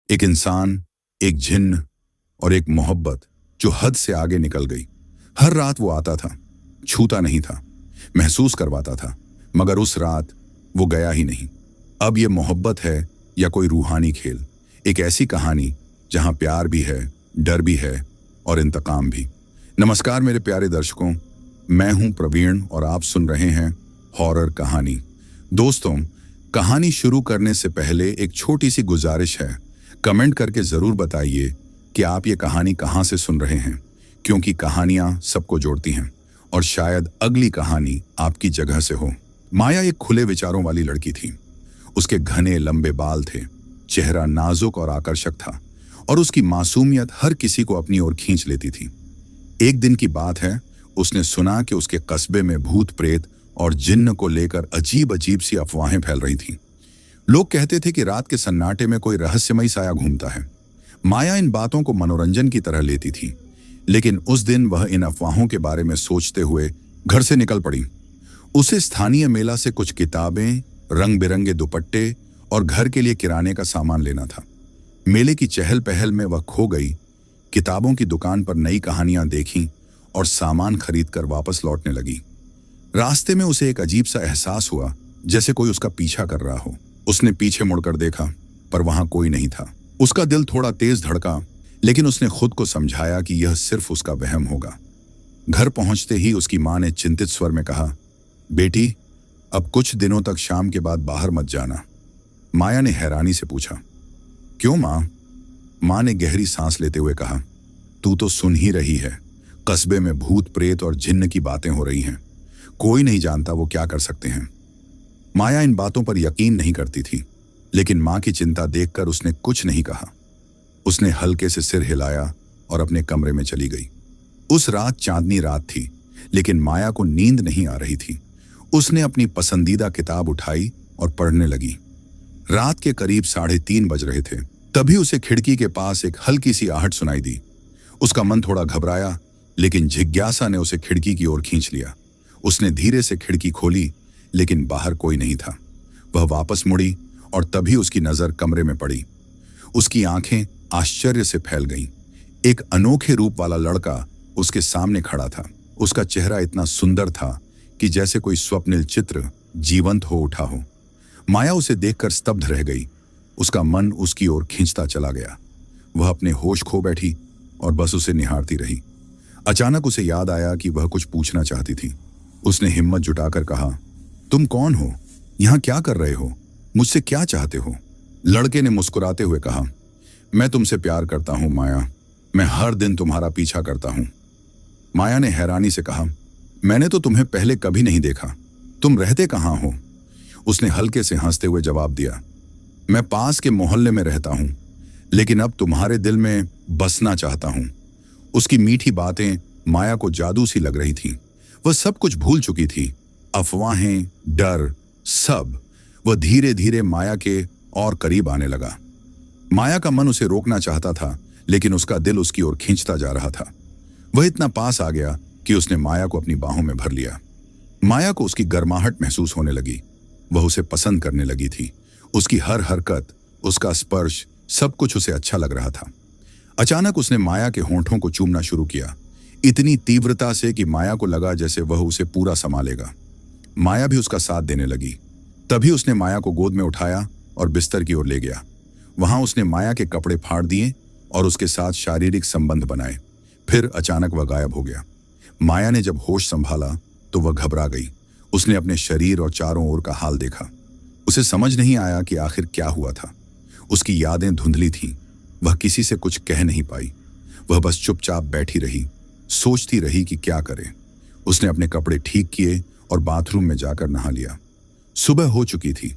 एक इंसान, एक जिन्न और एक मोहब्बत जो हद से आगे निकल गई। हर रात वो आता था, छूता नहीं था, महसूस करवाता था, मगर उस रात वो गया ही नहीं। अब ये मोहब्बत है या कोई रूहानी खेल, एक ऐसी कहानी जहां प्यार भी है, डर भी है और इंतकाम भी। नमस्कार मेरे प्यारे दर्शकों, मैं हूं प्रवीण और आप सुन रहे हैं हॉरर कहानी। दोस्तों, कहानी शुरू करने से पहले एक छोटी सी गुजारिश है। कमेंट करके जरूर बताइए कि आप ये कहानी कहां से सुन रहे हैं, क्योंकि कहानियां सबको जोड़ती हैं और शायद अगली कहानी आपकी जगह से हो। माया एक खुले विचारों वाली लड़की थी। उसके घने लंबे बाल थे, चेहरा नाजुक और आकर्षक था और उसकी मासूमियत हर किसी को अपनी ओर खींच लेती थी। एक दिन की बात है, उसने सुना कि उसके कस्बे में भूत प्रेत और जिन्न को लेकर अजीब अजीब सी अफवाहें फैल रही थीं। लोग कहते थे कि रात के सन्नाटे में कोई रहस्यमयी साया घूमता है। माया इन बातों को मनोरंजन की तरह लेती थी, लेकिन उस दिन वह इन अफवाहों के बारे में सोचते हुए घर से निकल पड़ी। उसे स्थानीय मेला से कुछ किताबें, रंग बिरंगे दुपट्टे और घर के लिए किराने का सामान लेना था। मेले की चहल पहल में वह खो गई, किताबों की दुकान पर नई कहानियां देखीं और सामान खरीद कर वापस लौटने लगी। रास्ते में उसे एक अजीब सा एहसास हुआ, जैसे कोई उसका पीछा कर रहा हो। उसने पीछे मुड़कर देखा, पर वहां कोई नहीं था। उसका दिल थोड़ा तेज धड़का, लेकिन उसने खुद को समझाया कि यह सिर्फ उसका वहम होगा। घर पहुंचते ही उसकी मां ने चिंतित स्वर में कहा, बेटी, अब कुछ दिनों तक शाम के बाद बाहर मत जाना। माया ने हैरानी से पूछा, क्यों मां? मां ने गहरी सांस लेते हुए कहा, तू तो सुन ही रही है, कस्बे में भूत प्रेत और जिन्न की बातें हो रही हैं। कोई नहीं जानता वो क्या कर सकते हैं। माया इन बातों पर यकीन नहीं करती थी, लेकिन मां की चिंता देखकर उसने कुछ नहीं कहा। उसने हल्के से सिर हिलाया और अपने कमरे में चली गई। उस रात चांदनी रात थी, लेकिन माया को नींद नहीं आ रही थी। उसने अपनी पसंदीदा किताब उठाई और पढ़ने लगी। रात के करीब 3:30 बज रहे थे। तभी उसे खिड़की के पास एक हल्की सी आहट सुनाई दी। उसका मन थोड़ा घबराया, लेकिन जिज्ञासा ने उसे खिड़की की ओर खींच लिया। उसने धीरे से खिड़की खोली, लेकिन बाहर कोई नहीं था। वह वापस मुड़ी और तभी उसकी नजर कमरे में पड़ी। उसकी आंखें आश्चर्य से फैल गईं। एक अनोखे रूप वाला लड़का उसके सामने खड़ा था। उसका चेहरा इतना सुंदर था कि जैसे कोई स्वप्निल चित्र जीवंत हो उठा हो। माया उसे देखकर स्तब्ध रह गई। उसका मन उसकी ओर खींचता चला गया। वह अपने होश खो बैठी और बस उसे निहारती रही। अचानक उसे याद आया कि वह कुछ पूछना चाहती थी। उसने हिम्मत जुटाकर कहा, तुम कौन हो? यहां क्या कर रहे हो? मुझसे क्या चाहते हो? लड़के ने मुस्कुराते हुए कहा, मैं तुमसे प्यार करता हूं माया। मैं हर दिन तुम्हारा पीछा करता हूं। माया ने हैरानी से कहा, मैंने तो तुम्हें पहले कभी नहीं देखा। तुम रहते कहां हो? उसने हल्के से हंसते हुए जवाब दिया, मैं पास के मोहल्ले में रहता हूं, लेकिन अब तुम्हारे दिल में बसना चाहता हूं। उसकी मीठी बातें माया को जादू सी लग रही थीं। वह सब कुछ भूल चुकी थी, अफवाहें, डर, सब। वह धीरे धीरे माया के और करीब आने लगा। माया का मन उसे रोकना चाहता था, लेकिन उसका दिल उसकी ओर खींचता जा रहा था। वह इतना पास आ गया कि उसने माया को अपनी बाहों में भर लिया। माया को उसकी गर्माहट महसूस होने लगी। वह उसे पसंद करने लगी थी। उसकी हर हरकत, उसका स्पर्श, सब कुछ उसे अच्छा लग रहा था। अचानक उसने माया के होंठों को चूमना शुरू किया, इतनी तीव्रता से कि माया को लगा जैसे वह उसे पूरा समा लेगा। माया भी उसका साथ देने लगी। तभी उसने माया को गोद में उठाया और बिस्तर की ओर ले गया। वहां उसने माया के कपड़े फाड़ दिए और उसके साथ शारीरिक संबंध बनाए। फिर अचानक वह गायब हो गया। माया ने जब होश संभाला तो वह घबरा गई। उसने अपने शरीर और चारों ओर का हाल देखा। उसे समझ नहीं आया कि आखिर क्या हुआ था। उसकी यादें धुंधली थीं। वह किसी से कुछ कह नहीं पाई। वह बस चुपचाप बैठी रही, सोचती रही कि क्या करे। उसने अपने कपड़े ठीक किए और बाथरूम में जाकर नहा लिया। सुबह हो चुकी थी।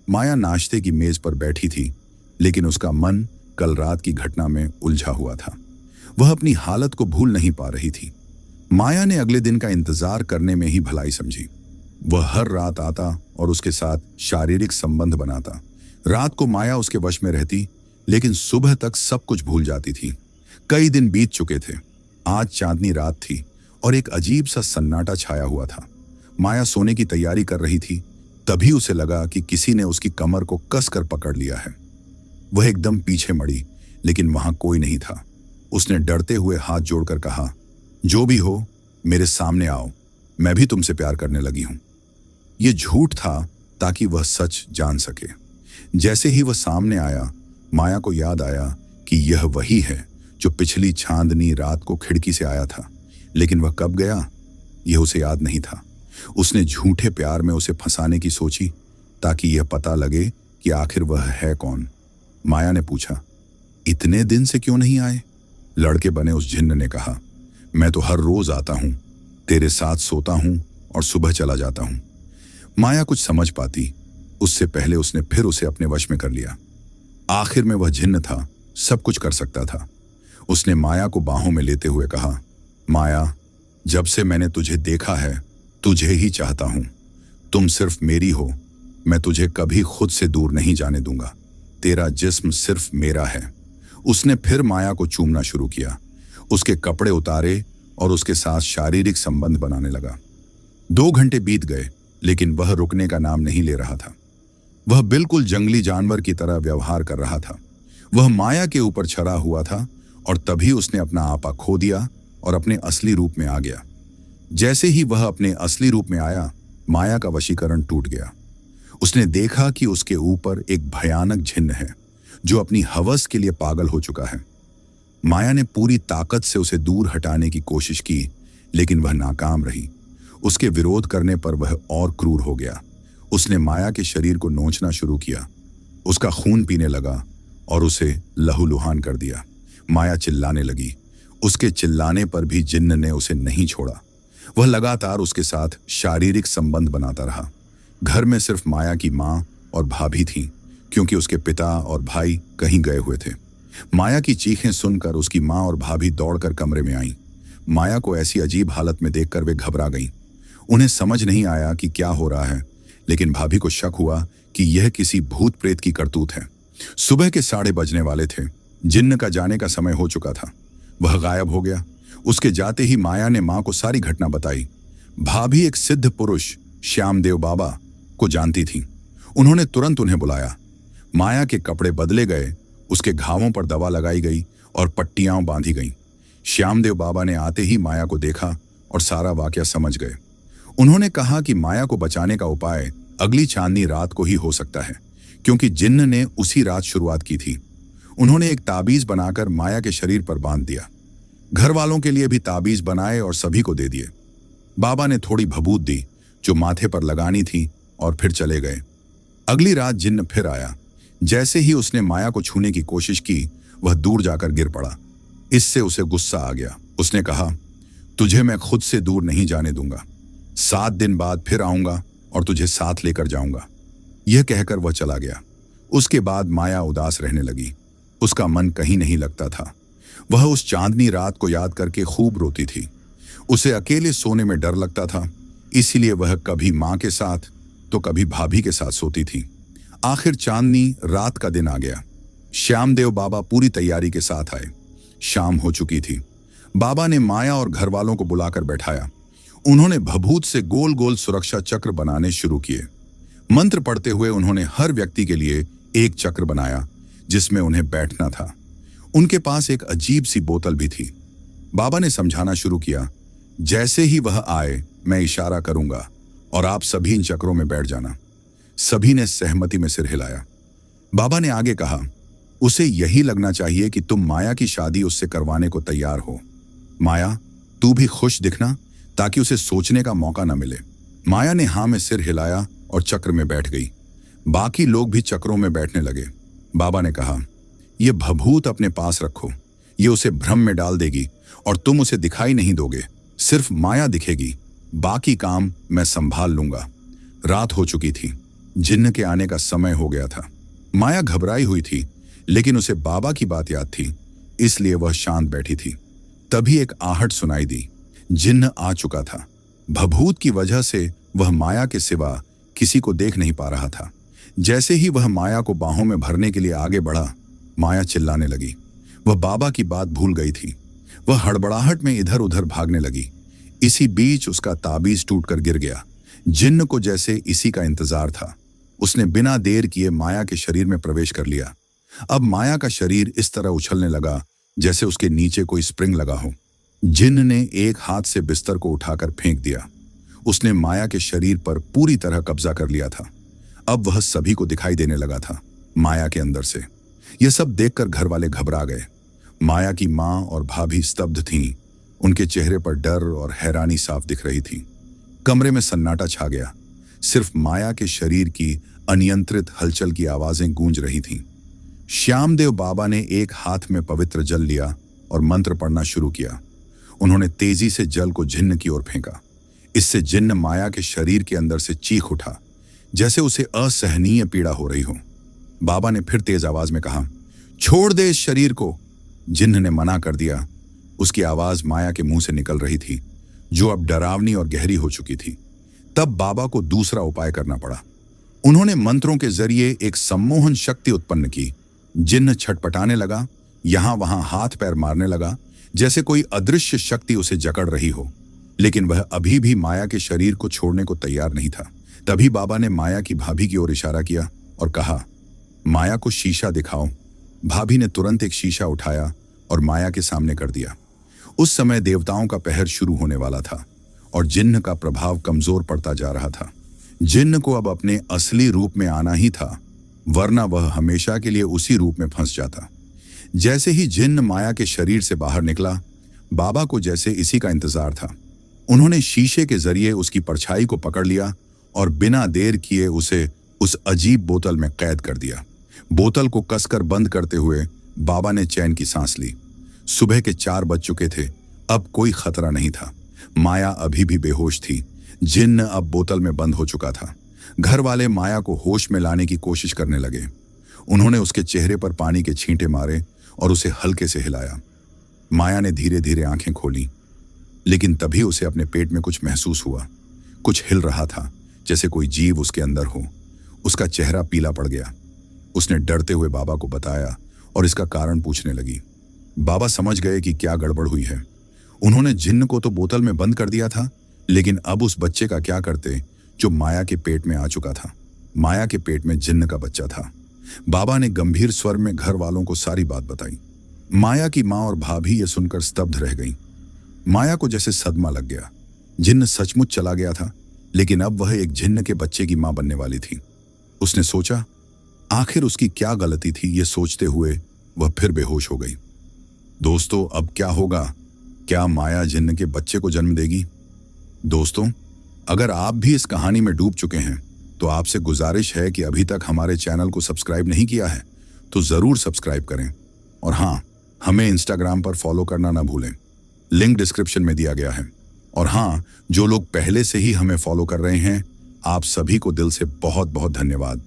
माया नाश्ते की मेज पर बैठी थी, लेकिन उसका मन कल रात की घटना में उलझा हुआ था। वह अपनी हालत को भूल नहीं पा रही थी। माया ने अगले दिन का इंतजार करने में ही भलाई समझी। वह हर रात आता और उसके साथ शारीरिक संबंध बनाता। रात को माया उसके वश में रहती, लेकिन सुबह तक सब कुछ भूल जाती थी। कई दिन बीत चुके थे। आज चांदनी रात थी और एक अजीब सा सन्नाटा छाया हुआ था। माया सोने की तैयारी कर रही थी, तभी उसे लगा कि किसी ने उसकी कमर को कसकर पकड़ लिया है। वह एकदम पीछे मड़ी, लेकिन वहां कोई नहीं था। उसने डरते हुए हाथ जोड़कर कहा, जो भी हो मेरे सामने आओ, मैं भी तुमसे प्यार करने लगी हूं। यह झूठ था ताकि वह सच जान सके। जैसे ही वह सामने आया, माया को याद आया कि यह वही है जो पिछली चांदनी रात को खिड़की से आया था। लेकिन वह कब गया, यह उसे याद नहीं था। उसने झूठे प्यार में उसे फंसाने की सोची ताकि यह पता लगे कि आखिर वह है कौन। माया ने पूछा, इतने दिन से क्यों नहीं आए? लड़के बने उस जिन्न ने कहा, मैं तो हर रोज आता हूं, तेरे साथ सोता हूं और सुबह चला जाता हूं। माया कुछ समझ पाती उससे पहले उसने फिर उसे अपने वश में कर लिया। आखिर में वह जिन्न था, सब कुछ कर सकता था। उसने माया को बाहों में लेते हुए कहा, माया, जब से मैंने तुझे देखा है तुझे ही चाहता हूं। तुम सिर्फ मेरी हो, मैं तुझे कभी खुद से दूर नहीं जाने दूंगा। तेरा जिस्म सिर्फ मेरा है। उसने फिर माया को चूमना शुरू किया, उसके कपड़े उतारे और उसके साथ शारीरिक संबंध बनाने लगा। 2 घंटे बीत गए, लेकिन वह रुकने का नाम नहीं ले रहा था। वह बिल्कुल जंगली जानवर की तरह व्यवहार कर रहा था। वह माया के ऊपर छड़ा हुआ था और तभी उसने अपना आपा खो दिया और अपने असली रूप में आ गया। जैसे ही वह अपने असली रूप में आया, माया का वशीकरण टूट गया। उसने देखा कि उसके ऊपर एक भयानक जिन्न है जो अपनी हवस के लिए पागल हो चुका है। माया ने पूरी ताकत से उसे दूर हटाने की कोशिश की, लेकिन वह नाकाम रही। उसके विरोध करने पर वह और क्रूर हो गया। उसने माया के शरीर को नोचना शुरू किया, उसका खून पीने लगा और उसे लहूलुहान कर दिया। माया चिल्लाने लगी। उसके चिल्लाने पर भी जिन्न ने उसे नहीं छोड़ा। वह लगातार उसके साथ शारीरिक संबंध बनाता रहा। घर में सिर्फ माया की माँ और भाभी थीं, क्योंकि उसके पिता और भाई कहीं गए हुए थे। माया की चीखें सुनकर उसकी माँ और भाभी दौड़कर कमरे में आईं। माया को ऐसी अजीब हालत में देखकर वे घबरा गईं। उन्हें समझ नहीं आया कि क्या हो रहा है, लेकिन भाभी को शक हुआ कि यह किसी भूत प्रेत की करतूत है। सुबह के 7:30 बजने वाले थे। जिन्न का जाने का समय हो चुका था। वह गायब हो गया। उसके जाते ही माया ने मां को सारी घटना बताई। भाभी एक सिद्ध पुरुष श्यामदेव बाबा को जानती थी। उन्होंने तुरंत उन्हें बुलाया। माया के कपड़े बदले गए, उसके घावों पर दवा लगाई गई और पट्टियां बांधी गईं। श्यामदेव बाबा ने आते ही माया को देखा और सारा वाकया समझ गए। उन्होंने कहा कि माया को बचाने का उपाय अगली चांदनी रात को ही हो सकता है, क्योंकि जिन्न ने उसी रात शुरुआत की थी। उन्होंने एक ताबीज बनाकर माया के शरीर पर बांध दिया। घर वालों के लिए भी ताबीज बनाए और सभी को दे दिए। बाबा ने थोड़ी भभूत दी जो माथे पर लगानी थी और फिर चले गए। अगली रात जिन्न फिर आया। जैसे ही उसने माया को छूने की कोशिश की, वह दूर जाकर गिर पड़ा। इससे उसे गुस्सा आ गया। उसने कहा, तुझे मैं खुद से दूर नहीं जाने दूंगा। 7 दिन बाद फिर आऊंगा और तुझे साथ लेकर जाऊंगा। यह कहकर वह चला गया। उसके बाद माया उदास रहने लगी। उसका मन कहीं नहीं लगता था। वह उस चांदनी रात को याद करके खूब रोती थी। उसे अकेले सोने में डर लगता था, इसीलिए वह कभी मां के साथ तो कभी भाभी के साथ सोती थी। आखिर चांदनी रात का दिन आ गया। श्यामदेव बाबा पूरी तैयारी के साथ आए। शाम हो चुकी थी। बाबा ने माया और घर वालों को बुलाकर बैठाया। उन्होंने भभूत से गोल गोल सुरक्षा चक्र बनाने शुरू किए। मंत्र पढ़ते हुए उन्होंने हर व्यक्ति के लिए एक चक्र बनाया जिसमें उन्हें बैठना था। उनके पास एक अजीब सी बोतल भी थी। बाबा ने समझाना शुरू किया, जैसे ही वह आए मैं इशारा करूंगा और आप सभी इन चक्रों में बैठ जाना। सभी ने सहमति में सिर हिलाया। बाबा ने आगे कहा, उसे यही लगना चाहिए कि तुम माया की शादी उससे करवाने को तैयार हो। माया, तू भी खुश दिखना ताकि उसे सोचने का मौका न मिले। माया ने हाँ में सिर हिलाया और चक्र में बैठ गई। बाकी लोग भी चक्रों में बैठने लगे। बाबा ने कहा, यह भभूत अपने पास रखो, ये उसे भ्रम में डाल देगी और तुम उसे दिखाई नहीं दोगे। सिर्फ माया दिखेगी, बाकी काम मैं संभाल लूंगा। रात हो चुकी थी। जिन्न के आने का समय हो गया था। माया घबराई हुई थी, लेकिन उसे बाबा की बात याद थी, इसलिए वह शांत बैठी थी। तभी एक आहट सुनाई दी। जिन्न आ चुका था। भभूत की वजह से वह माया के सिवा किसी को देख नहीं पा रहा था। जैसे ही वह माया को बाहों में भरने के लिए आगे बढ़ा, माया चिल्लाने लगी। वह बाबा की बात भूल गई थी। वह हड़बड़ाहट में इधर उधर भागने लगी। इसी बीच उसका ताबीज टूटकर गिर गया। जिन्न को जैसे इसी का इंतजार था। उसने बिना देर किए माया के शरीर में प्रवेश कर लिया। अब माया का शरीर इस तरह उछलने लगा जैसे उसके नीचे कोई स्प्रिंग लगा हो। जिन्न ने एक हाथ से बिस्तर को उठाकर फेंक दिया। उसने माया के शरीर पर पूरी तरह कब्जा कर लिया था। अब वह सभी को दिखाई देने लगा था, माया के अंदर से। यह सब देखकर घर वाले घबरा गए। माया की माँ और भाभी स्तब्ध थीं। उनके चेहरे पर डर और हैरानी साफ दिख रही थी। कमरे में सन्नाटा छा गया। सिर्फ माया के शरीर की अनियंत्रित हलचल की आवाजें गूंज रही थीं। श्यामदेव बाबा ने एक हाथ में पवित्र जल लिया और मंत्र पढ़ना शुरू किया। उन्होंने तेजी से जल को जिन्न की ओर फेंका। इससे जिन्न माया के शरीर के अंदर से चीख उठा, जैसे उसे असहनीय पीड़ा हो रही हो। बाबा ने फिर तेज आवाज में कहा, छोड़ दे इस शरीर को। जिन्न ने मना कर दिया। उसकी आवाज माया के मुंह से निकल रही थी, जो अब डरावनी और गहरी हो चुकी थी। तब बाबा को दूसरा उपाय करना पड़ा। उन्होंने मंत्रों के जरिए एक सम्मोहन शक्ति उत्पन्न की। जिन्न छटपटाने लगा, यहां वहां हाथ पैर मारने लगा, जैसे कोई अदृश्य शक्ति उसे जकड़ रही हो। लेकिन वह अभी भी माया के शरीर को छोड़ने को तैयार नहीं था। तभी बाबा ने माया की भाभी की ओर इशारा किया और कहा, माया को शीशा दिखाओ। भाभी ने तुरंत एक शीशा उठाया और माया के सामने कर दिया। उस समय देवताओं का पहर शुरू होने वाला था और जिन्न का प्रभाव कमजोर पड़ता जा रहा था। जिन्न को अब अपने असली रूप में आना ही था, वरना वह हमेशा के लिए उसी रूप में फंस जाता। जैसे ही जिन्न माया के शरीर से बाहर निकला, बाबा को जैसे इसी का इंतजार था। उन्होंने शीशे के जरिए उसकी परछाई को पकड़ लिया और बिना देर किए उसे उस अजीब बोतल में कैद कर दिया। बोतल को कसकर बंद करते हुए बाबा ने चैन की सांस ली। सुबह के 4 बज चुके थे। अब कोई खतरा नहीं था। माया अभी भी बेहोश थी। जिन्न अब बोतल में बंद हो चुका था। घर वाले माया को होश में लाने की कोशिश करने लगे। उन्होंने उसके चेहरे पर पानी के छींटे मारे और उसे हल्के से हिलाया। माया ने धीरे धीरे आंखें खोली, लेकिन तभी उसे अपने पेट में कुछ महसूस हुआ। कुछ हिल रहा था, जैसे कोई जीव उसके अंदर हो। उसका चेहरा पीला पड़ गया। उसने डरते हुए बाबा को बताया और इसका कारण पूछने लगी। बाबा समझ गए कि क्या गड़बड़ हुई है। उन्होंने जिन्न को तो बोतल में बंद कर दिया था, लेकिन अब उस बच्चे का क्या करते जो माया के पेट में आ चुका था। माया के पेट में जिन्न का बच्चा था। बाबा ने गंभीर स्वर में घर वालों को सारी बात बताई। माया की माँ और भाभी ये सुनकर स्तब्ध रह गईं। माया को जैसे सदमा लग गया। जिन्न सचमुच चला गया था, लेकिन अब वह एक जिन्न के बच्चे की माँ बनने वाली थी। उसने सोचा, आखिर उसकी क्या गलती थी। ये सोचते हुए वह फिर बेहोश हो गई। दोस्तों, अब क्या होगा? क्या माया जिन्न के बच्चे को जन्म देगी? दोस्तों, अगर आप भी इस कहानी में डूब चुके हैं तो आपसे गुजारिश है कि अभी तक हमारे चैनल को सब्सक्राइब नहीं किया है तो जरूर सब्सक्राइब करें। और हाँ, हमें इंस्टाग्राम पर फॉलो करना ना भूलें। लिंक डिस्क्रिप्शन में दिया गया है। और हाँ, जो लोग पहले से ही हमें फॉलो कर रहे हैं, आप सभी को दिल से बहुत बहुत धन्यवाद।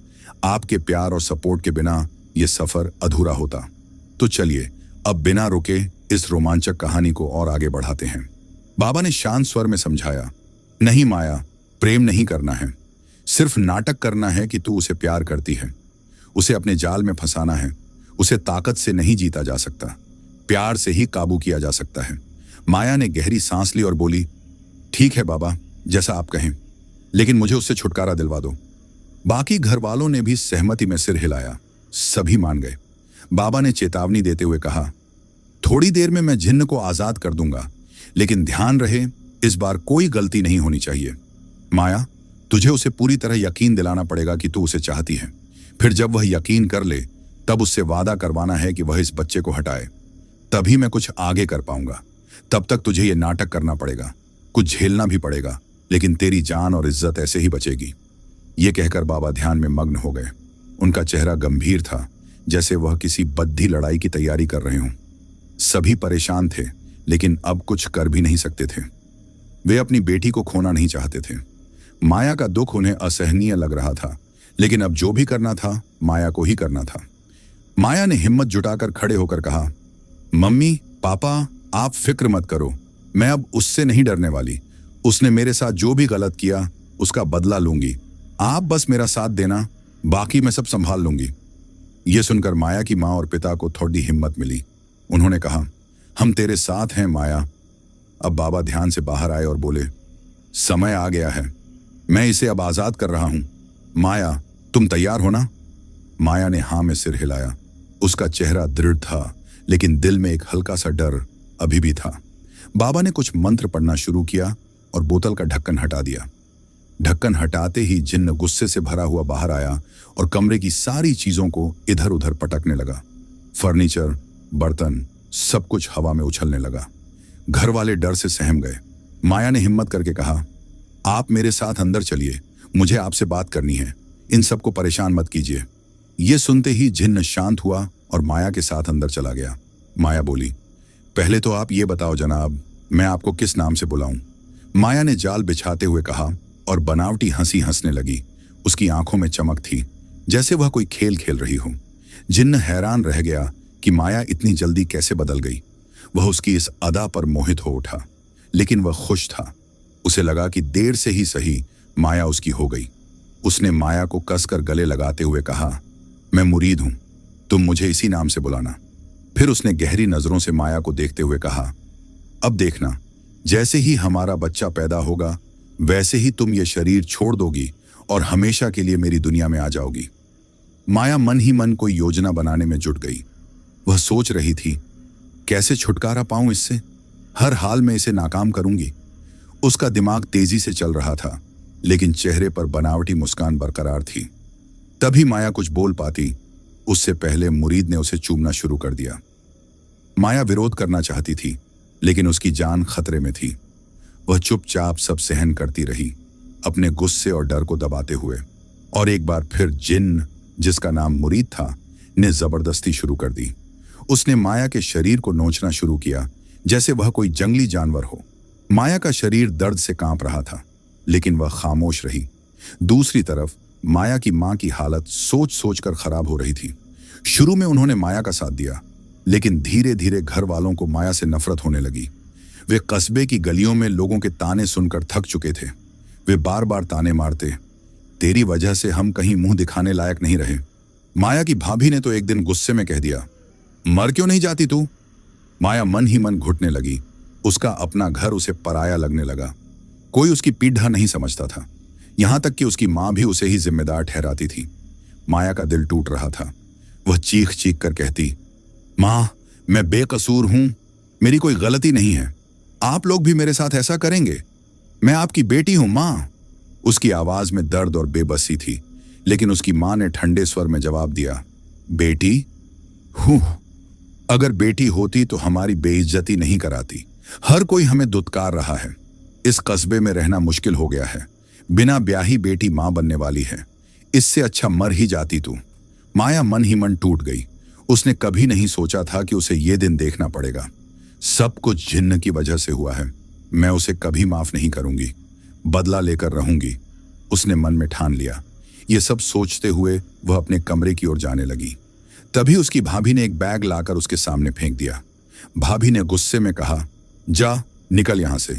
आपके प्यार और सपोर्ट के बिना ये सफर अधूरा होता। तो चलिए अब बिना रुके इस रोमांचक कहानी को और आगे बढ़ाते हैं। बाबा ने शांत स्वर में समझाया, नहीं माया, प्रेम नहीं करना है। सिर्फ नाटक करना है कि तू उसे प्यार करती है। उसे अपने जाल में फंसाना है। उसे ताकत से नहीं जीता जा सकता, प्यार से ही काबू किया जा सकता है। माया ने गहरी सांस ली और बोली, ठीक है बाबा, जैसा आप कहें, लेकिन मुझे उससे छुटकारा दिलवा दो। बाकी घर वालों ने भी सहमति में सिर हिलाया। सभी मान गए। बाबा ने चेतावनी देते हुए कहा, थोड़ी देर में मैं जिन्न को आजाद कर दूंगा, लेकिन ध्यान रहे इस बार कोई गलती नहीं होनी चाहिए। माया, तुझे उसे पूरी तरह यकीन दिलाना पड़ेगा कि तू उसे चाहती है। फिर जब वह यकीन कर ले, तब उससे वादा करवाना है कि वह इस बच्चे को हटाए। तभी मैं कुछ आगे कर पाऊंगा। तब तक तुझे ये नाटक करना पड़ेगा, कुछ झेलना भी पड़ेगा, लेकिन तेरी जान और इज्जत ऐसे ही बचेगी। ये कहकर बाबा ध्यान में मग्न हो गए। उनका चेहरा गंभीर था, जैसे वह किसी बद्धी लड़ाई की तैयारी कर रहे हों। सभी परेशान थे, लेकिन अब कुछ कर भी नहीं सकते थे। वे अपनी बेटी को खोना नहीं चाहते थे। माया का दुख उन्हें असहनीय लग रहा था, लेकिन अब जो भी करना था, माया को ही करना था। माया ने हिम्मत जुटाकर खड़े होकर कहा, मम्मी, पापा, आप फिक्र मत करो। मैं अब उससे नहीं डरने वाली। उसने मेरे साथ जो भी गलत किया, उसका बदला लूंगी। आप बस मेरा साथ देना, बाकी मैं सब संभाल लूंगी। यह सुनकर माया की माँ और पिता को थोड़ी हिम्मत मिली। उन्होंने कहा, हम तेरे साथ हैं माया। अब बाबा ध्यान से बाहर आए और बोले, समय आ गया है, मैं इसे अब आजाद कर रहा हूं। माया, तुम तैयार हो ना? माया ने हाँ में सिर हिलाया। उसका चेहरा दृढ़ था, लेकिन दिल में एक हल्का सा डर अभी भी था। बाबा ने कुछ मंत्र पढ़ना शुरू किया और बोतल का ढक्कन हटा दिया। ढक्कन हटाते ही जिन्न गुस्से से भरा हुआ बाहर आया और कमरे की सारी चीजों को इधर उधर पटकने लगा। फर्नीचर, बर्तन, सब कुछ हवा में उछलने लगा। घर वाले डर से सहम गए। माया ने हिम्मत करके कहा, आप मेरे साथ अंदर चलिए, मुझे आपसे बात करनी है, इन सबको परेशान मत कीजिए। ये सुनते ही जिन्न शांत हुआ और माया के साथ अंदर चला गया। माया बोली, पहले तो आप ये बताओ जनाब, मैं आपको किस नाम से बुलाऊं? माया ने जाल बिछाते हुए कहा और बनावटी हंसी हंसने लगी। उसकी आंखों में चमक थी, जैसे वह कोई खेल खेल रही हो। जिन्न हैरान रह गया कि माया इतनी जल्दी कैसे बदल गई। वह उसकी इस अदा पर मोहित हो उठा, लेकिन वह खुश था। उसे लगा कि देर से ही सही माया उसकी हो गई। उसने माया को कसकर गले लगाते हुए कहा, मैं मुरीद हूं, तुम मुझे इसी नाम से बुलाना। फिर उसने गहरी नजरों से माया को देखते हुए कहा, अब देखना, जैसे ही हमारा बच्चा पैदा होगा वैसे ही तुम ये शरीर छोड़ दोगी और हमेशा के लिए मेरी दुनिया में आ जाओगी। माया मन ही मन कोई योजना बनाने में जुट गई। वह सोच रही थी, कैसे छुटकारा पाऊं इससे, हर हाल में इसे नाकाम करूंगी। उसका दिमाग तेजी से चल रहा था, लेकिन चेहरे पर बनावटी मुस्कान बरकरार थी। तभी माया कुछ बोल पाती, उससे पहले मुरीद ने उसे चूमना शुरू कर दिया। माया विरोध करना चाहती थी, लेकिन उसकी जान खतरे में थी। वह चुपचाप सब सहन करती रही, अपने गुस्से और डर को दबाते हुए। और एक बार फिर जिन्न, जिसका नाम मुरीद था, ने जबरदस्ती शुरू कर दी। उसने माया के शरीर को नोचना शुरू किया, जैसे वह कोई जंगली जानवर हो। माया का शरीर दर्द से कांप रहा था, लेकिन वह खामोश रही। दूसरी तरफ माया की मां की हालत सोच सोचकर खराब हो रही थी। शुरू में उन्होंने माया का साथ दिया, लेकिन धीरे धीरे घर वालों को माया से नफरत होने लगी। वे कस्बे की गलियों में लोगों के ताने सुनकर थक चुके थे। वे बार बार ताने मारते, तेरी वजह से हम कहीं मुंह दिखाने लायक नहीं रहे। माया की भाभी ने तो एक दिन गुस्से में कह दिया, मर क्यों नहीं जाती तू? माया मन ही मन घुटने लगी। उसका अपना घर उसे पराया लगने लगा। कोई उसकी पीढ़ा नहीं समझता था, यहां तक कि उसकी मां भी उसे ही जिम्मेदार ठहराती थी। माया का दिल टूट रहा था। वह चीख चीख कर कहती, मां, मैं बेकसूर हूं, मेरी कोई गलती नहीं है, आप लोग भी मेरे साथ ऐसा करेंगे? मैं आपकी बेटी हूं मां। उसकी आवाज में दर्द और बेबसी थी, लेकिन उसकी मां ने ठंडे स्वर में जवाब दिया, बेटी? अगर बेटी होती तो हमारी बेइज्जती नहीं कराती। हर कोई हमें दुत्कार रहा है। इस कस्बे में रहना मुश्किल हो गया है। बिना ब्याही बेटी मां बनने वाली है। इससे अच्छा मर ही जाती तू। माया मन ही मन टूट गई। उसने कभी नहीं सोचा था कि उसे ये दिन देखना पड़ेगा। सब कुछ जिन्न की वजह से हुआ है। मैं उसे कभी माफ नहीं करूंगी, बदला लेकर रहूंगी, उसने मन में ठान लिया। ये सब सोचते हुए वह अपने कमरे की ओर जाने लगी। तभी उसकी भाभी ने एक बैग लाकर उसके सामने फेंक दिया। भाभी ने गुस्से में कहा, जा निकल यहां से,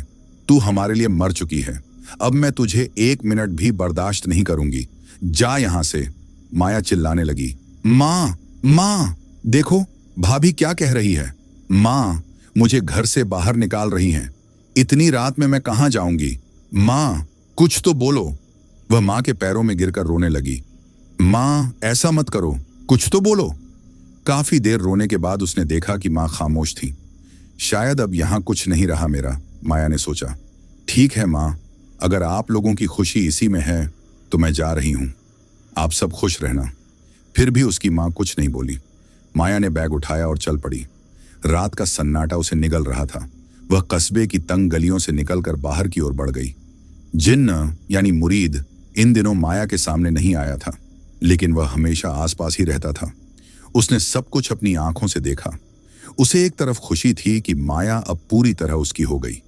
तू हमारे लिए मर चुकी है। अब मैं तुझे 1 मिनट भी बर्दाश्त नहीं करूंगी, जा यहां से। माया चिल्लाने लगी, मां, मां, देखो भाभी क्या कह रही है। मां, मुझे घर से बाहर निकाल रही हैं। इतनी रात में मैं कहां जाऊंगी? मां, कुछ तो बोलो। वह मां के पैरों में गिरकर रोने लगी। मां, ऐसा मत करो, कुछ तो बोलो। काफी देर रोने के बाद उसने देखा कि मां खामोश थी। शायद अब यहां कुछ नहीं रहा मेरा, माया ने सोचा। ठीक है मां, अगर आप लोगों की खुशी इसी में है तो मैं जा रही हूं, आप सब खुश रहना। फिर भी उसकी मां कुछ नहीं बोली। माया ने बैग उठाया और चल पड़ी। रात का सन्नाटा उसे निगल रहा था। वह कस्बे की तंग गलियों से निकलकर बाहर की ओर बढ़ गई। जिन्न यानी मुरीद इन दिनों माया के सामने नहीं आया था, लेकिन वह हमेशा आसपास ही रहता था। उसने सब कुछ अपनी आंखों से देखा। उसे एक तरफ खुशी थी कि माया अब पूरी तरह उसकी हो गई।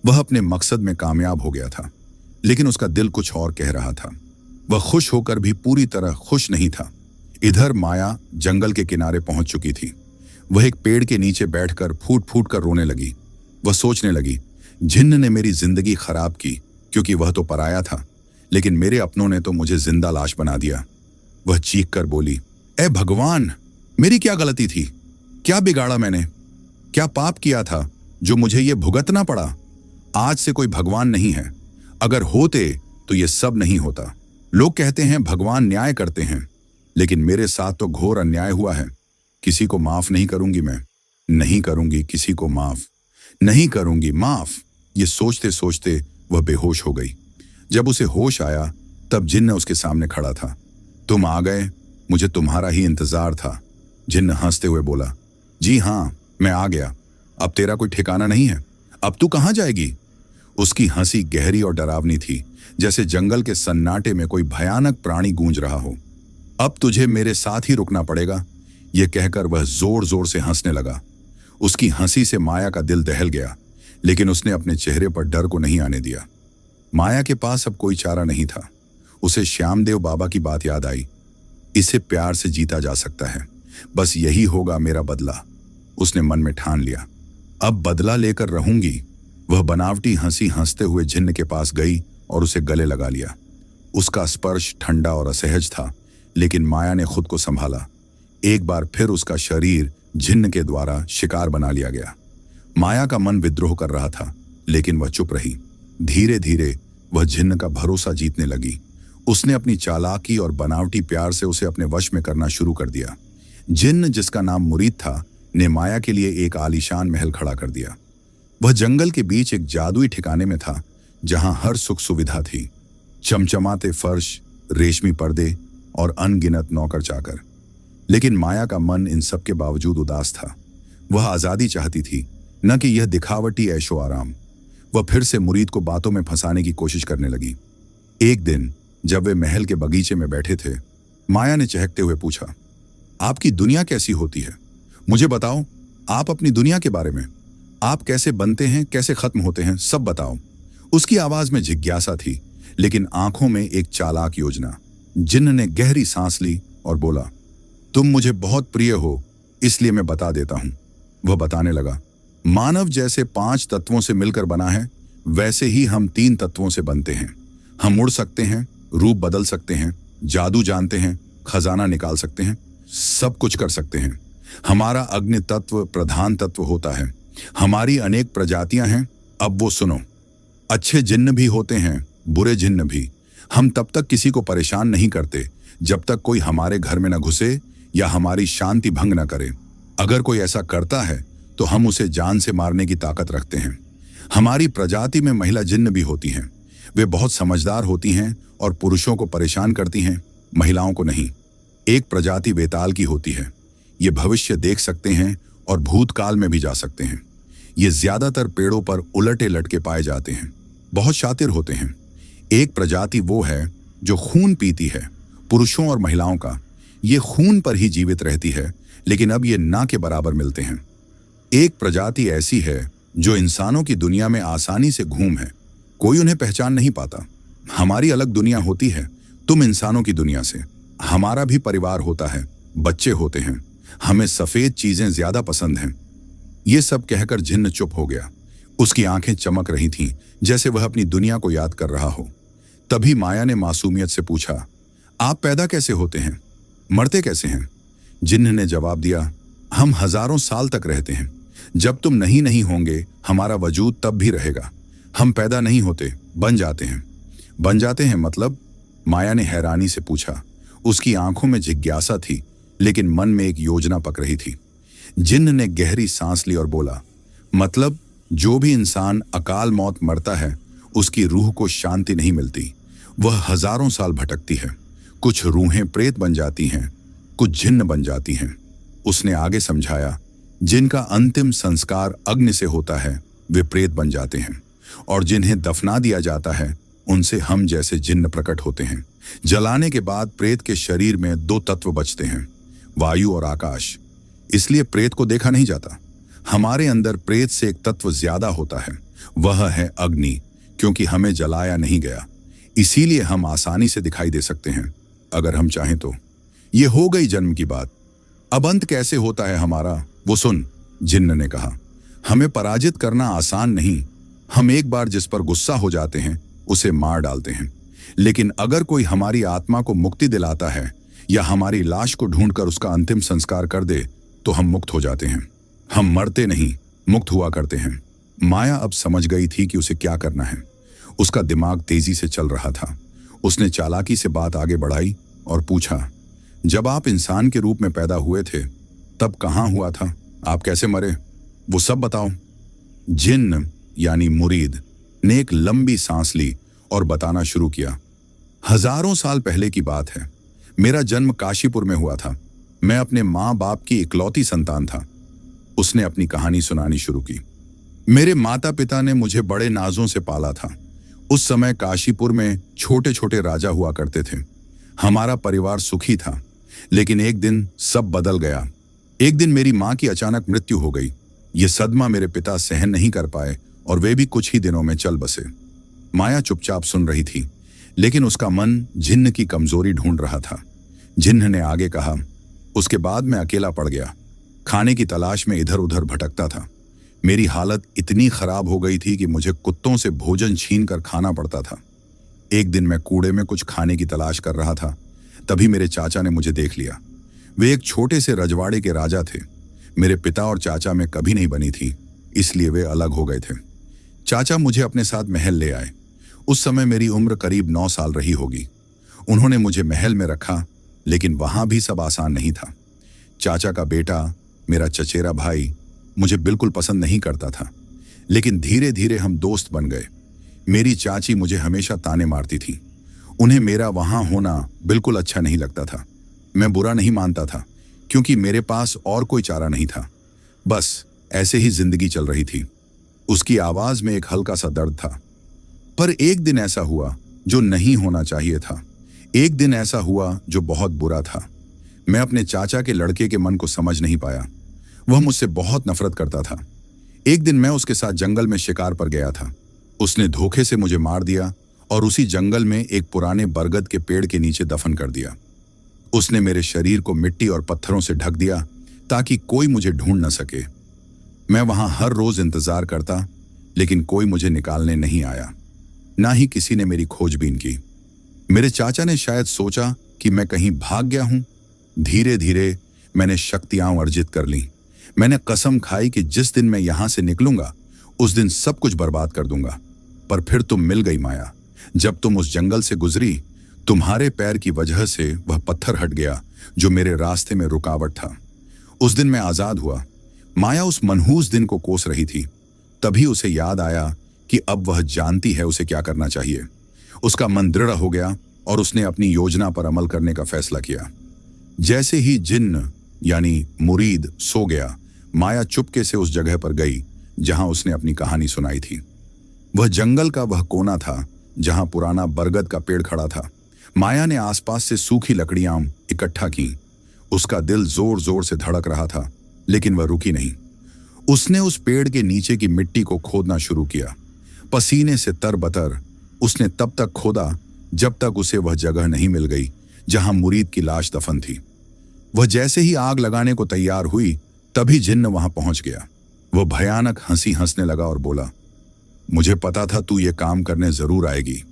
वह अपने मकसद में कामयाब हो गया था, लेकिन उसका दिल कुछ और कह रहा था। वह खुश होकर भी पूरी तरह खुश नहीं था। इधर माया जंगल के किनारे पहुंच चुकी थी। वह एक पेड़ के नीचे बैठकर फूट फूट कर रोने लगी। वह सोचने लगी, जिन्न ने मेरी जिंदगी खराब की क्योंकि वह तो पराया था, लेकिन मेरे अपनों ने तो मुझे जिंदा लाश बना दिया। वह चीख कर बोली, ए भगवान, मेरी क्या गलती थी? क्या बिगाड़ा मैंने? क्या पाप किया था जो मुझे ये भुगतना पड़ा? आज से कोई भगवान नहीं है। अगर होते तो ये सब नहीं होता। लोग कहते हैं भगवान न्याय करते हैं, लेकिन मेरे साथ तो घोर अन्याय हुआ है। किसी को माफ नहीं करूंगी, मैं नहीं करूंगी, किसी को माफ नहीं करूंगी, माफ। ये सोचते सोचते वह बेहोश हो गई। जब उसे होश आया तब जिन्न उसके सामने खड़ा था। तुम आ गए, मुझे तुम्हारा ही इंतजार था। जिन्न हंसते हुए बोला, जी हाँ, मैं आ गया। अब तेरा कोई ठिकाना नहीं है, अब तू कहाँ जाएगी? उसकी हंसी गहरी और डरावनी थी, जैसे जंगल के सन्नाटे में कोई भयानक प्राणी गूंज रहा हो। अब तुझे मेरे साथ ही रुकना पड़ेगा, यह कहकर वह जोर जोर से हंसने लगा। उसकी हंसी से माया का दिल दहल गया, लेकिन उसने अपने चेहरे पर डर को नहीं आने दिया। माया के पास अब कोई चारा नहीं था। उसे श्यामदेव बाबा की बात याद आई। इसे प्यार से जीता जा सकता है, बस यही होगा मेरा बदला। उसने मन में ठान लिया, अब बदला लेकर रहूंगी। वह बनावटी हंसी हंसते हुए जिन्न के पास गई और उसे गले लगा लिया। उसका स्पर्श ठंडा और असहज था, लेकिन माया ने खुद को संभाला। एक बार फिर उसका शरीर जिन्न के द्वारा शिकार बना लिया गया। माया का मन विद्रोह कर रहा था, लेकिन वह चुप रही। धीरे धीरे वह जिन्न का भरोसा जीतने लगी। उसने अपनी चालाकी और बनावटी प्यार से उसे अपने वश में करना शुरू कर दिया। जिन्न, जिसका नाम मुरीद था, ने माया के लिए एक आलीशान महल खड़ा कर दिया। वह जंगल के बीच एक जादुई ठिकाने में था, जहां हर सुख सुविधा थी। चमचमाते फर्श, रेशमी पर्दे और अनगिनत नौकर चाकर। लेकिन माया का मन इन सब के बावजूद उदास था। वह आजादी चाहती थी, न कि यह दिखावटी ऐशो आराम। वह फिर से मुरीद को बातों में फंसाने की कोशिश करने लगी। एक दिन जब वे महल के बगीचे में बैठे थे, माया ने चहकते हुए पूछा, आपकी दुनिया कैसी होती है? मुझे बताओ, आप अपनी दुनिया के बारे में। आप कैसे बनते हैं, कैसे खत्म होते हैं, सब बताओ। उसकी आवाज में जिज्ञासा थी, लेकिन आंखों में एक चालाक योजना। जिन्न ने गहरी सांस ली और बोला, तुम मुझे बहुत प्रिय हो, इसलिए मैं बता देता हूं। वह बताने लगा, मानव जैसे 5 तत्वों से मिलकर बना है, वैसे ही हम 3 तत्वों से बनते हैं। हम उड़ सकते हैं, रूप बदल सकते हैं, जादू जानते हैं, खजाना निकाल सकते हैं, सब कुछ कर सकते हैं। हमारा अग्नि तत्व प्रधान तत्व होता है। हमारी अनेक प्रजातियां हैं। अब वो सुनो, अच्छे जिन्न भी होते हैं, बुरे जिन्न भी। हम तब तक किसी को परेशान नहीं करते जब तक कोई हमारे घर में न घुसे या हमारी शांति भंग न करे। अगर कोई ऐसा करता है तो हम उसे जान से मारने की ताकत रखते हैं। हमारी प्रजाति में महिला जिन्न भी होती हैं। वे बहुत समझदार होती हैं और पुरुषों को परेशान करती हैं, महिलाओं को नहीं। एक प्रजाति वेताल की होती है। ये भविष्य देख सकते हैं और भूतकाल में भी जा सकते हैं। ये ज्यादातर पेड़ों पर उलटे लटके पाए जाते हैं, बहुत शातिर होते हैं। एक प्रजाति वो है जो खून पीती है, पुरुषों और महिलाओं का। ये खून पर ही जीवित रहती है, लेकिन अब ये ना के बराबर मिलते हैं। एक प्रजाति ऐसी है जो इंसानों की दुनिया में आसानी से घूम है, कोई उन्हें पहचान नहीं पाता। हमारी अलग दुनिया होती है तुम इंसानों की दुनिया से। हमारा भी परिवार होता है, बच्चे होते हैं। हमें सफेद चीजें ज्यादा पसंद हैं। ये सब कहकर जिन्न चुप हो गया। उसकी आंखें चमक रही थीं, जैसे वह अपनी दुनिया को याद कर रहा हो। तभी माया ने मासूमियत से पूछा, आप पैदा कैसे होते हैं, मरते कैसे हैं? जिन्न ने जवाब दिया, हम हजारों साल तक रहते हैं। जब तुम नहीं होंगे, हमारा वजूद तब भी रहेगा। हम पैदा नहीं होते, बन जाते हैं। बन जाते हैं मतलब? माया ने हैरानी से पूछा। उसकी आंखों में जिज्ञासा थी, लेकिन मन में एक योजना पक रही थी। जिन्न ने गहरी सांस ली और बोला, मतलब जो भी इंसान अकाल मौत मरता है, उसकी रूह को शांति नहीं मिलती। वह हजारों साल भटकती है। कुछ रूहें प्रेत बन जाती हैं, कुछ जिन्न बन जाती हैं। उसने आगे समझाया, जिनका अंतिम संस्कार अग्नि से होता है वे प्रेत बन जाते हैं, और जिन्हें दफना दिया जाता है उनसे हम जैसे जिन्न प्रकट होते हैं। जलाने के बाद प्रेत के शरीर में 2 तत्व बचते हैं, वायु और आकाश। इसलिए प्रेत को देखा नहीं जाता। हमारे अंदर प्रेत से एक तत्व ज्यादा होता है, वह है अग्नि। क्योंकि हमें जलाया नहीं गया, इसीलिए हम आसानी से दिखाई दे सकते हैं, अगर हम चाहें तो। ये हो गई जन्म की बात। अब अंत कैसे होता है हमारा, वो सुन। जिन्न ने कहा, हमें पराजित करना आसान नहीं। हम एक बार जिस पर गुस्सा हो जाते हैं उसे मार डालते हैं, लेकिन अगर कोई हमारी आत्मा को मुक्ति दिलाता है या हमारी लाश को ढूंढकर उसका अंतिम संस्कार कर दे तो हम मुक्त हो जाते हैं। हम मरते नहीं, मुक्त हुआ करते हैं। माया अब समझ गई थी कि उसे क्या करना है। उसका दिमाग तेजी से चल रहा था। उसने चालाकी से बात आगे बढ़ाई और पूछा, जब आप इंसान के रूप में पैदा हुए थे तब कहाँ हुआ था? आप कैसे मरे? वो सब बताओ। जिन्न यानी मुरीद ने एक लंबी सांस ली और बताना शुरू किया। हजारों साल पहले की बात है। मेरा जन्म काशीपुर में हुआ था। मैं अपने माँ बाप की इकलौती संतान था। उसने अपनी कहानी सुनानी शुरू की। मेरे माता पिता ने मुझे बड़े नाजों से पाला था। उस समय काशीपुर में छोटे छोटे राजा हुआ करते थे। हमारा परिवार सुखी था, लेकिन एक दिन सब बदल गया। एक दिन मेरी माँ की अचानक मृत्यु हो गई। ये सदमा मेरे पिता सहन नहीं कर पाए और वे भी कुछ ही दिनों में चल बसे। माया चुपचाप सुन रही थी, लेकिन उसका मन जिन्न की कमजोरी ढूंढ रहा था। जिन्न ने आगे कहा, उसके बाद मैं अकेला पड़ गया। खाने की तलाश में इधर उधर भटकता था। मेरी हालत इतनी खराब हो गई थी कि मुझे कुत्तों से भोजन छीन कर खाना पड़ता था। एक दिन मैं कूड़े में कुछ खाने की तलाश कर रहा था, तभी मेरे चाचा ने मुझे देख लिया। वे एक छोटे से रजवाड़े के राजा थे। मेरे पिता और चाचा में कभी नहीं बनी थी, इसलिए वे अलग हो गए थे। चाचा मुझे अपने साथ महल ले आए। उस समय मेरी उम्र करीब 9 साल रही होगी। उन्होंने मुझे महल में रखा, लेकिन वहां भी सब आसान नहीं था। चाचा का बेटा, मेरा चचेरा भाई, मुझे बिल्कुल पसंद नहीं करता था, लेकिन धीरे धीरे हम दोस्त बन गए। मेरी चाची मुझे हमेशा ताने मारती थी। उन्हें मेरा वहां होना बिल्कुल अच्छा नहीं लगता था। मैं बुरा नहीं मानता था, क्योंकि मेरे पास और कोई चारा नहीं था। बस ऐसे ही जिंदगी चल रही थी। उसकी आवाज में एक हल्का सा दर्द था। पर एक दिन ऐसा हुआ जो नहीं होना चाहिए था। एक दिन ऐसा हुआ जो बहुत बुरा था। मैं अपने चाचा के लड़के के मन को समझ नहीं पाया। वह मुझसे बहुत नफरत करता था। एक दिन मैं उसके साथ जंगल में शिकार पर गया था। उसने धोखे से मुझे मार दिया और उसी जंगल में एक पुराने बरगद के पेड़ के नीचे दफन कर दिया। उसने मेरे शरीर को मिट्टी और पत्थरों से ढक दिया ताकि कोई मुझे ढूंढ न सके। मैं वहां हर रोज इंतजार करता, लेकिन कोई मुझे निकालने नहीं आया। ना ही किसी ने मेरी खोजबीन की। मेरे चाचा ने शायद सोचा कि मैं कहीं भाग गया हूं। धीरे धीरे मैंने शक्तियां अर्जित कर ली। मैंने कसम खाई कि जिस दिन मैं यहां से निकलूंगा, उस दिन सब कुछ बर्बाद कर दूंगा। पर फिर तुम मिल गई माया। जब तुम उस जंगल से गुजरी, तुम्हारे पैर की वजह से वह पत्थर हट गया जो मेरे रास्ते में रुकावट था। उस दिन मैं आजाद हुआ। माया उस मनहूस दिन को कोस रही थी। तभी उसे याद आया कि अब वह जानती है उसे क्या करना चाहिए। उसका मन दृढ़ हो गया और उसने अपनी योजना पर अमल करने का फैसला किया। जैसे ही जिन्न यानी मुरीद सो गया, माया चुपके से उस जगह पर गई जहां उसने अपनी कहानी सुनाई थी। वह जंगल का वह कोना था जहां पुराना बरगद का पेड़ खड़ा था। माया ने आसपास से सूखी लकड़ियां इकट्ठा की। उसका दिल जोर जोर से धड़क रहा था, लेकिन वह रुकी नहीं। उसने उस पेड़ के नीचे की मिट्टी को खोदना शुरू किया। पसीने से तरबतर उसने तब तक खोदा जब तक उसे वह जगह नहीं मिल गई जहां मुरीद की लाश दफन थी। वह जैसे ही आग लगाने को तैयार हुई, तभी जिन्न वहां पहुंच गया। वह भयानक हंसी हंसने लगा और बोला, मुझे पता था तू ये काम करने जरूर आएगी।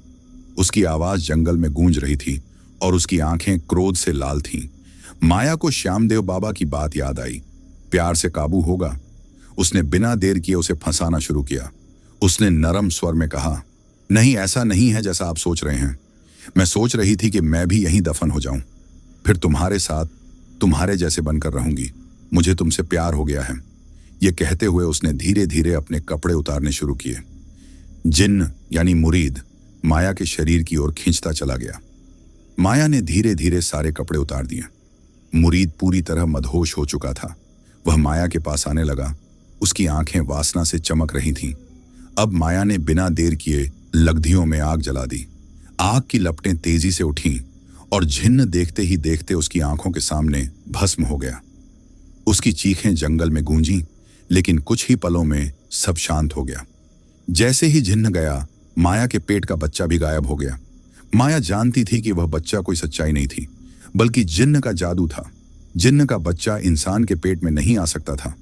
उसकी आवाज जंगल में गूंज रही थी और उसकी आंखें क्रोध से लाल थीं। माया को श्यामदेव बाबा की बात याद आई। प्यार से काबू होगा। उसने बिना देर किए उसे फंसाना शुरू किया। उसने नरम स्वर में कहा, नहीं, ऐसा नहीं है जैसा आप सोच रहे हैं। मैं सोच रही थी कि मैं भी यहीं दफन हो जाऊं, फिर तुम्हारे साथ तुम्हारे जैसे बनकर रहूंगी। मुझे तुमसे प्यार हो गया है। ये कहते हुए उसने धीरे धीरे अपने कपड़े उतारने शुरू किए। जिन्न यानी मुरीद माया के शरीर की ओर खींचता चला गया। माया ने धीरे धीरे सारे कपड़े उतार दिए। मुरीद पूरी तरह मदहोश हो चुका था। वह माया के पास आने लगा। उसकी आंखें वासना से चमक रही थीं। अब माया ने बिना देर किए लग्धियों में आग जला दी। आग की लपटें तेजी से उठीं और जिन्न देखते ही देखते उसकी आंखों के सामने भस्म हो गया। उसकी चीखें जंगल में गूंजी, लेकिन कुछ ही पलों में सब शांत हो गया। जैसे ही जिन्न गया, माया के पेट का बच्चा भी गायब हो गया। माया जानती थी कि वह बच्चा कोई सच्चाई नहीं थी, बल्कि जिन्न का जादू था। जिन्न का बच्चा इंसान के पेट में नहीं आ सकता था।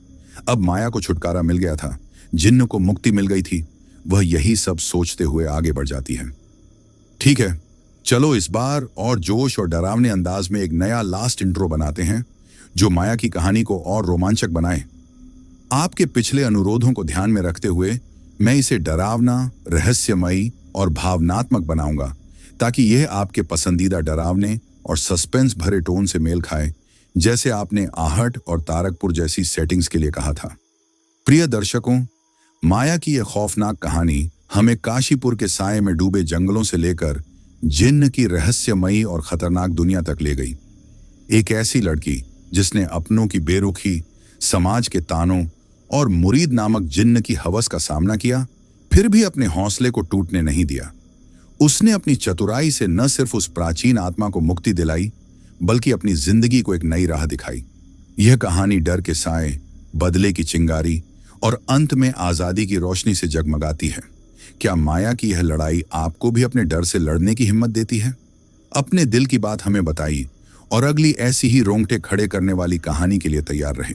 अब माया को छुटकारा मिल गया था। जिन्न को मुक्ति मिल गई थी। वह यही सब सोचते हुए आगे बढ़ जाती है। ठीक है, चलो इस बार और जोश और डरावने अंदाज में एक नया लास्ट इंट्रो बनाते हैं, जो माया की कहानी को और रोमांचक बनाए। आपके पिछले अनुरोधों को ध्यान में रखते हुए मैं इसे डरावना, रहस्यमयी और भावनात्मक बनाऊंगा, ताकि यह आपके पसंदीदा डरावने और सस्पेंस भरे टोन से मेल खाए। जैसे आपने आहट और तारकपुर जैसी सेटिंग्स के लिए कहा था। प्रिय दर्शकों, माया की यह खौफनाक कहानी हमें काशीपुर के साए में डूबे जंगलों से लेकर जिन्न की रहस्यमयी और खतरनाक दुनिया तक ले गई। एक ऐसी लड़की जिसने अपनों की बेरुखी, समाज के तानों और मुरीद नामक जिन्न की हवस का सामना किया, फिर भी अपने हौसले को टूटने नहीं दिया। उसने अपनी चतुराई से न सिर्फ उस प्राचीन आत्मा को मुक्ति दिलाई, बल्कि अपनी जिंदगी को एक नई राह दिखाई। यह कहानी डर के साए, बदले की चिंगारी और अंत में आजादी की रोशनी से जगमगाती है। क्या माया की यह लड़ाई आपको भी अपने डर से लड़ने की हिम्मत देती है? अपने दिल की बात हमें बताइए और अगली ऐसी ही रोंगटे खड़े करने वाली कहानी के लिए तैयार रहें।